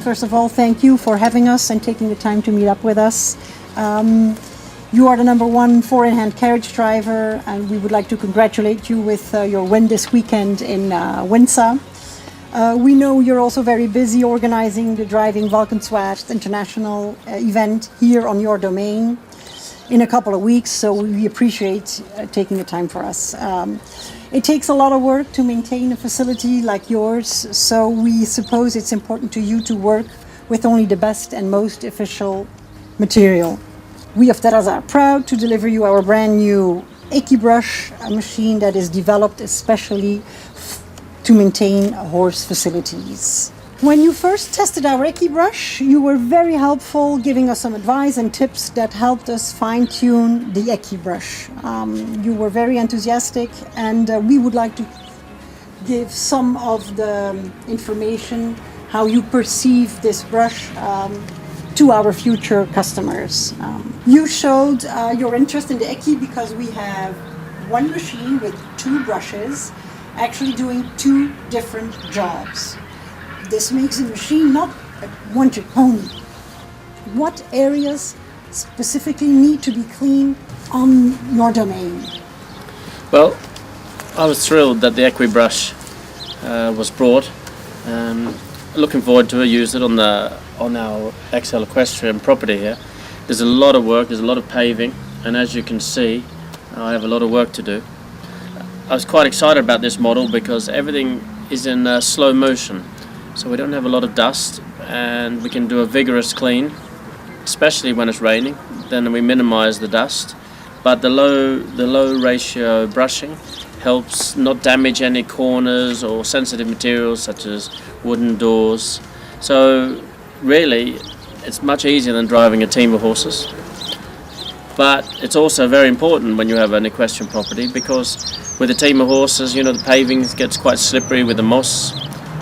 First of all, thank you for having us and taking the time to meet up with us. You are the #1 four-in-hand carriage driver, and we would like to congratulate you with your win this weekend in Windsor. We know you're also very busy organizing the Driving Valkenswaard International event here on your domain in a couple of weeks, so we appreciate taking the time for us. It takes a lot of work to maintain a facility like yours, so we suppose it's important to you to work with only the best and most official material. We of Terrazza are proud to deliver you our brand new EQUI brush, a machine that is developed especially to maintain horse facilities. When you first tested our EQUI brush, you were very helpful, giving us some advice and tips that helped us fine-tune the EQUI brush. You were very enthusiastic, and we would like to give some of the information how you perceive this brush to our future customers. You showed your interest in the EQUI because we have one machine with 2 brushes actually doing 2 different jobs. This makes the machine not a one-trick pony. What areas specifically need to be cleaned on your domain? Well, I was thrilled that the EQUI brush was brought. Looking forward to use it on our Exell equestrian property here. There's a lot of work, there's a lot of paving, and as you can see, I have a lot of work to do. I was quite excited about this model because everything is in slow motion, so we don't have a lot of dust, and we can do a vigorous clean, especially when it's raining. Then we minimize the dust, but the low ratio brushing helps not damage any corners or sensitive materials such as wooden doors. So really it's much easier than driving a team of horses. But it's also very important when you have an equestrian property, because with a team of horses, you know, the paving gets quite slippery with the moss.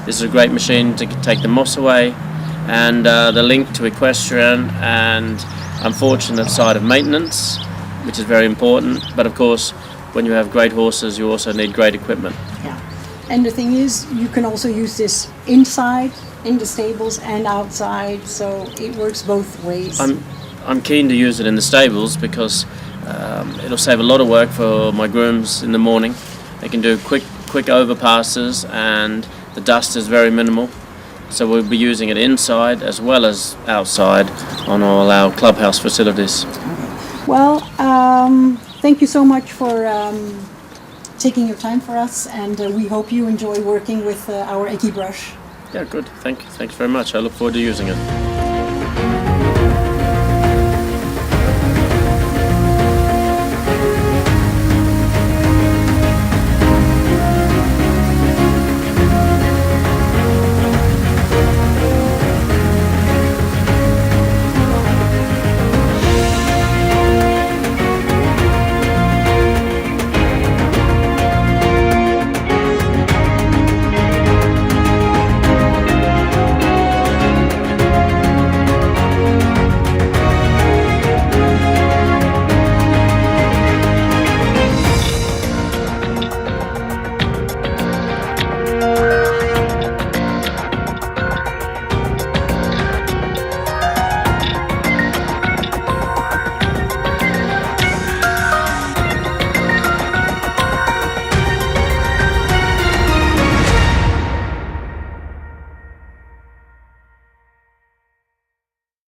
This is a great machine to take the moss away, and the link to equestrian and unfortunate side of maintenance, which is very important. But of course, when you have great horses, you also need great equipment. Yeah, and the thing is, you can also use this inside, in the stables, and outside, so it works both ways. I'm keen to use it in the stables because it'll save a lot of work for my grooms in the morning. They can do quick overpasses, and the dust is very minimal. So we'll be using it inside as well as outside on all our clubhouse facilities. Okay. Well, thank you so much for taking your time for us, and we hope you enjoy working with our EQUI brush. Yeah, good. Thanks very much. I look forward to using it.